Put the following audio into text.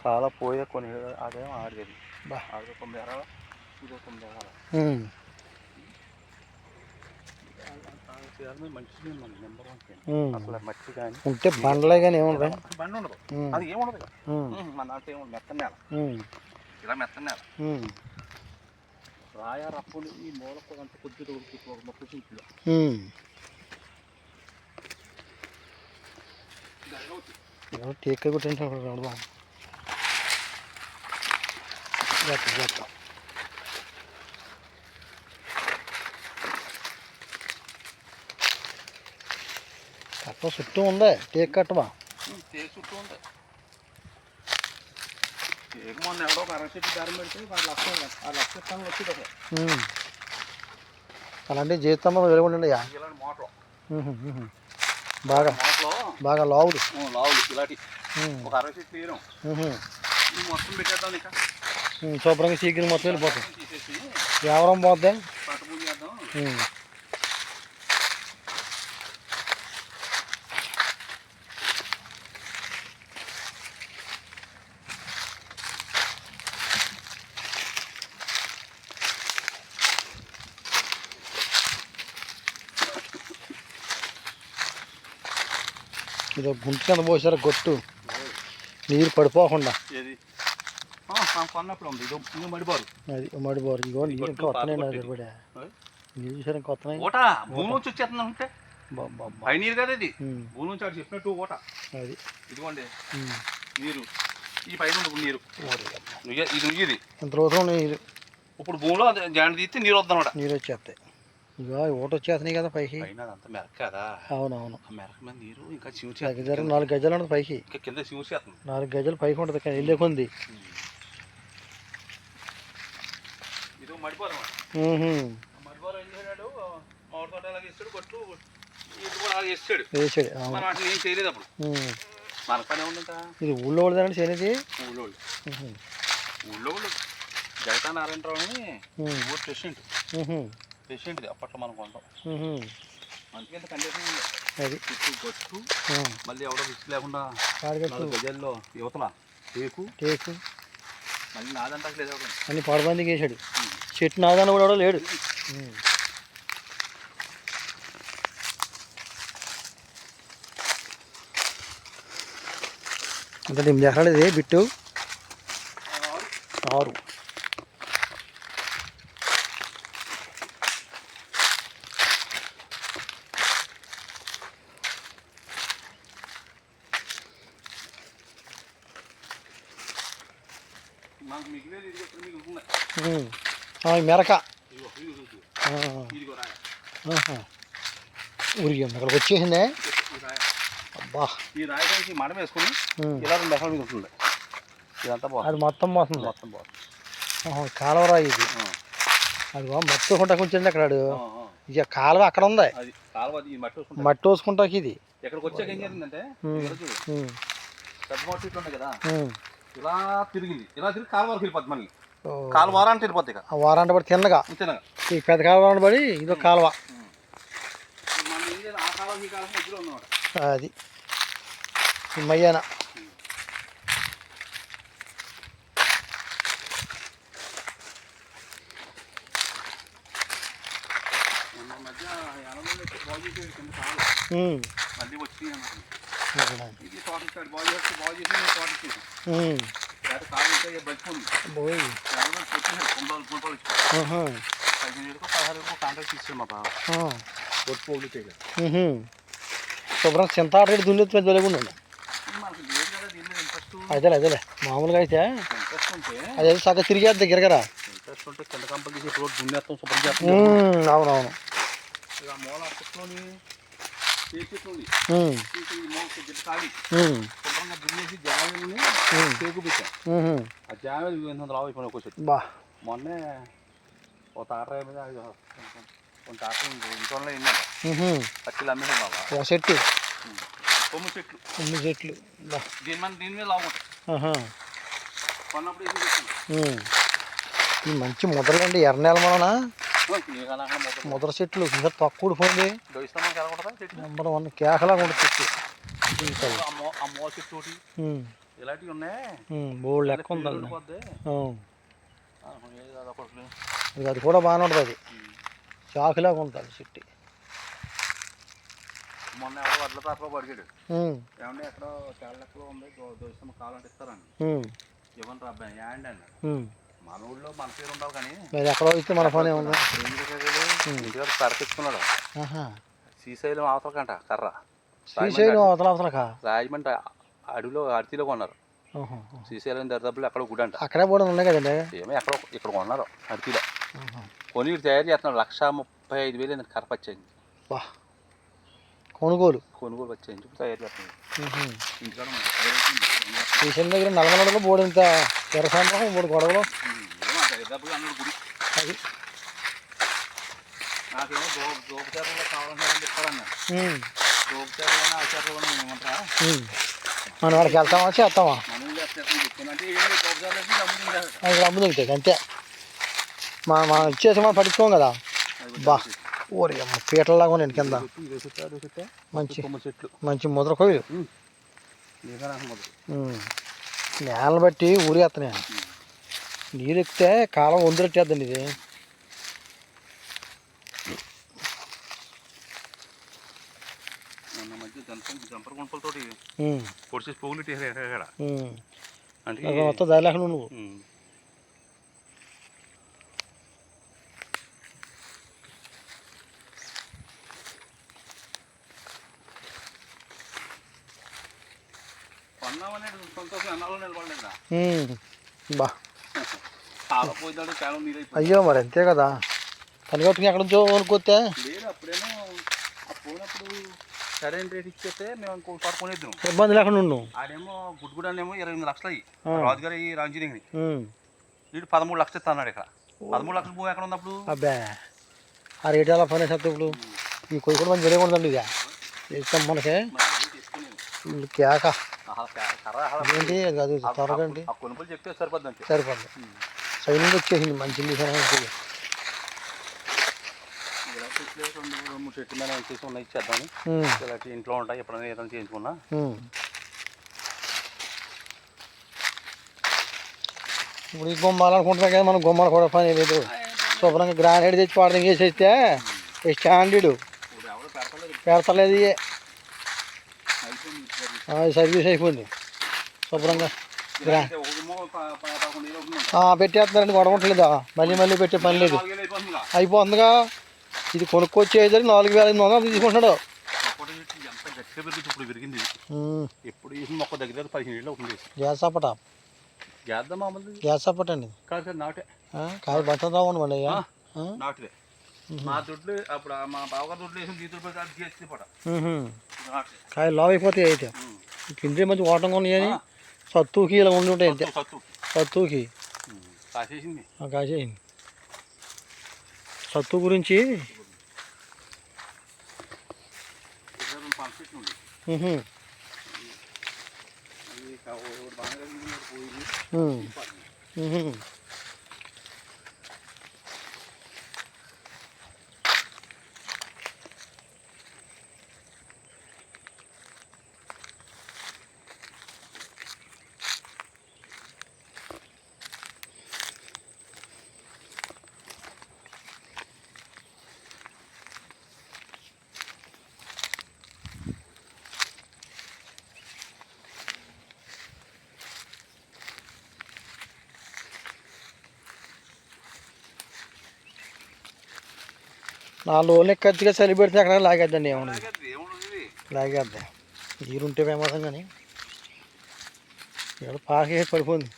చాలా పోయే కొన్ని అదేమో ఆడేది ఆడితే 9 ఎకరాలు ఇదో 9 ఎకరాలు మంచి నెంబర్ 1 అసలు మట్టి కానీ ఉంటే బండలే కానీ ఏముండదు బండ ఉండదు అది ఏముండదు మన నాటి ఏముండదు మెత్తని నేల ఇలా మెత్తని నేల రాయ రప్పులు ఈ మూలకు అంత కొద్దిగా ఉడుకు ఒక 30 సింట్లు టేక్ కొట్టింటే రావడం కట్ట చుట్టూ ఉందా టేక్ కట్టమా టేక్ చుట్టూ ఉంది టేక్ మొన్న ఎవడో ఒక 60 చెట్టు దారం పెడితే ఆ లక్ష స్థానం వచ్చి అలాంటి జీవితంలో వెలుగుండండి ఇలాంటి మోటార్ బాగా లావులు ఇలాంటి ఒక 60 చెట్టు తీయడం మొత్తం పెట్టేద్దాం ఇక శుభ్రంగా చీకిని మొత్తం వెళ్ళిపోతాం ఎవరం పోద్దాం పట్టుపూజ చేద్దాం ఇదో గుంట కింద పోసారు గొట్టు నీరు పడిపోకుండా కొన్నప్పుడు ఉంది ఇది మడిబారు అది మడిబారు ఇగో నీరు ఇంకా వస్తున్నాయి నీరు చూసారు ఇంకా వస్తున్నాయి భూమి నుంచి వచ్చేస్తుంది ఉంటే పై నీరు కదా ఇది భూమి నుంచి అటు చెప్పినట్టు ఓట అది ఇదిగోండి నీరు ఈ పైన నీరు ఇది ఇది ఇంత రోజులు నీరు ఇప్పుడు భూమిలో జాండి తీస్తే నీరు వద్దాం నీరు వచ్చేస్తాయి ఇక ఓట వచ్చేస్తున్నాయి కదా పైకి అంత మెరక కదా అవునవును మెరక మీద నీరు ఇంకా దగ్గర 4 గజాలు ఉంటుంది పైకి ఇంకా కింద చూసేస్తుంది 4 గజాలు పైకి ఉంటుంది కానీ వెళ్ళే కొంది ఇది మడిపోదాం మడిపోరం ఏం చేశాడు మామిడి తోట అలాగే ఇస్తాడు కొట్టు ఇది కూడా అలాగే వేసాడు మనం అట్లా ఏం చేయలేదు అప్పుడు మన పని ఉంది ఇంకా ఇది ఊళ్ళో వాళ్ళు చేయలేదు ఊళ్ళో వాళ్ళు జగతా నారాయణరావు అని ఊరు పేషెంట్ అప్పట్లో మనం కొంటాం అందుకే కండిషన్ ఉంది అది గట్టు మళ్ళీ ఎవడో రిస్క్ లేకుండా గజల్లో యువతల టేకు మళ్ళీ నాదంతా లేదు అన్ని పాడబందికి వేసాడు చెట్టు నాదన్న కూడా ఎవడో లేడు అంత 8 ఎకరాలు ఇది బిట్టు 6 మెరక ఊరికి అక్కడికి వచ్చేసిందే అబ్బా ఈ రాయడానికి మడం వేసుకుని ఇలా 2 ఎకరాల మీద ఉంటుంది ఇదంతా బాగుంది అది మొత్తం బాగుంది కాలువరా ఇది అది మట్టి కొంచెం అక్కడ ఇక కాలువ అక్కడ ఉంది మట్టి వేసుకుంటాకి ఇది ఎక్కడికి వచ్చాక ఏం జరిగిందంటే పెద్ద మట్టి ఇట్లా ఉన్నాయి కదా ఇలా తిరిగి కాలువ వరకు వెళ్ళిపోద్ది మళ్ళీ కాలువ వారానికి వెళ్ళిపోద్ది ఇక వారాంట పడి తిన్నగా ఈ పెద్ద కాలువ పడి ఇదో కాలువ అది మయ్యాన మళ్ళీ వచ్చి ఇది తోట బాగు చేస్తే బాగు చేసి తోట ఇచ్చేసి కాలు బలిపోయింది కాంట్రాక్ట్ ఇచ్చాడు మా బాబా శుభ్రం చింత ఆటేడు దున్నేది పెద్ద వెలుగుండి అదేలే మామూలుగా అయితే అదే సగం తిరిగేద్ది గిరగరా ఇంట్రెస్ట్ ఉంటే కింద కంపలు తీసి రోడ్డు దున్నేస్తాం శుభ్రం చేస్తాం అవునవును ఇక మూల చెట్లోని ఖాళీ శుభ్రంగా దున్నేసి జావేలని టేకు పెట్టాం ఆ జావేలు 800 లావు అయిపోయినా ఒక చెట్టు మొన్నే ఒక తాట మీద కొంత తాట ఇంట్లో ఎన్ని పచ్చిలు అమ్మినా బాబా చెట్టు 9 చెట్లు దీని మీద లావు ఉంటాయి కొన్నప్పుడు మంచి ముద్రలండి ఎర్ర నెల మన ముద్ర చెట్లు ఇంకా తక్కువ ఊడిపోయింది. నెంబర్ 1 కేకలాగా ఉంటుంది చెట్టు. ఇలాంటివి ఉన్నాయి. బోల్డ్ లెక్క ఉందండి. అది కూడా బాగానే ఉంటుంది. అది చాకులాగా ఉంటుంది చెట్టు. మొన్న ఎవరో వడ్ల పేపర్లో పడిగాడు. ఏమంటే ఎక్కడో చాలా లెక్కలో ఉంది దోషం కావాలంటే ఇస్తారండి. ఇవ్వండి రా అబ్బాయి యాండ్ అన్నాడు. మన ఊళ్ళో మన పేరు ఉండాలి కానీ ఎక్కడో ఇస్తే మన పని ఉంది. ఇంటికాడ కర్ర తెచ్చుకున్నాడు. శ్రీశైలం అవతలకంట కర్ర. శ్రీశైలం అవతలకా? రాజమండ్రి అడవిలో అరతిలో కొన్నారు. శ్రీశైలం దరిదాపులు ఎక్కడో గుడి అంట. అక్కడే కూడా ఉన్నాయి కదండి. ఏమో ఎక్కడో ఇక్కడ కొన్నారు అరతిలో. కొని తయారు చేస్తున్నాడు. 1,35,000 కర్ర పచ్చేయండి. కొనుగోలు వచ్చేయండి తయారు చేస్తున్నాడు. శ్రీశైలం దగ్గర నల్లమలలో బోడింత ఎర్రసాంతం 3 గొడవలు. అది నాకేమో దోపచారంలో కావాలని చెప్తారన్న. దోపచారంలోనే ఆచారంలోనే ఏమంటారా మనం వాళ్ళకి వెళ్తామా చేస్తామా? అది అమ్ము దిగుతుంది అంతే. మనం ఇచ్చేసి మనం పట్టించుకోం కదా. ఓరి అమ్మ పీటల్లాగా ఉన్నాయండి కింద. మంచి ముద్ర కొయ్యలు. నేలను బట్టి ఊరేస్తున్నాయి. నీరు ఎక్కితే కాలం వందిరెట్టేద్దండి ఇది. జంపర్ గుంపలతో పొడిచేసి పోగులు అంటే మొత్తం దారి లేకుండా నువ్వు. అయ్యో మరి అంతే కదా. పని కట్టుకుని ఎక్కడ నుంచో కొనుక్కొస్తే సరైన రేట్ ఇచ్చేస్తే మేము ఇంకోసారి కొనేద్దాం. ఇబ్బంది లేకుండా ఉన్నాం. ఆడేమో గుడ్గుడానేమో 28 లక్షలు అయ్యి రాజుగారి రాంజీనింగ్ని వీడు 13 లక్షలు ఇస్తా అన్నాడు. ఇక్కడ 13 లక్షలు భూమి ఎక్కడ ఉన్నప్పుడు అబ్బా ఆ రేట్ ఎలా పని చేస్తే ఇప్పుడు ఈ కొయ్యి కూడా మంచి తెలియకూడదండి. ఇక ఇస్తాం మనకి కేక ఏంటి అది త్వరగా అండి. కొనుగోలు చెప్తే సరిపోద్ది. సైనింగ్ వచ్చేసింది మంచి చెట్టు మీద చేసి ఉన్నాయి ఇచ్చేద్దామని. ఇలాంటి ఇంట్లో ఉంటాయి ఎప్పుడైనా ఏదైనా చేయించుకున్నా. ఇప్పుడు ఈ గుమ్మాలనుకుంటున్నాం కదా మనం. గుమ్మాలు కూడా పని లేదు. శుభ్రంగా గ్రానైట్ తెచ్చి పాడడం వేసేస్తే స్టాండర్డ్ పెడతలేదు. సర్వీస్ అయిపోయింది శుభ్రంగా. పెట్టేస్తున్నారండి. గొడవ ఉంటలేదా? మళ్ళీ పెట్టే పని లేదు. అయిపోతుందిగా. ఇది కొనుక్కొచ్చేది 4,500 తీసుకుంటున్నాడు. గ్యాస్ సపట అండి. కాయ బట్ట రావండి మళ్ళీ. కాయ లావ్ అయిపోతాయి. అయితే కింద మంచి ఓటంగా ఉన్నాయని సత్తుకి ఇలా ఉండి ఉంటాయి. అంతే సత్తుకి కాసేసింది. సత్తు గురించి నాలుగు రోజులు ఖర్చుగా చలి పెడితే అక్కడ లాగేద్దండి. ఏమన్నా లాగేద్దాం. నీరుంటే ఫేమసం కానీ ఇక్కడ పాకే పడిపోయింది.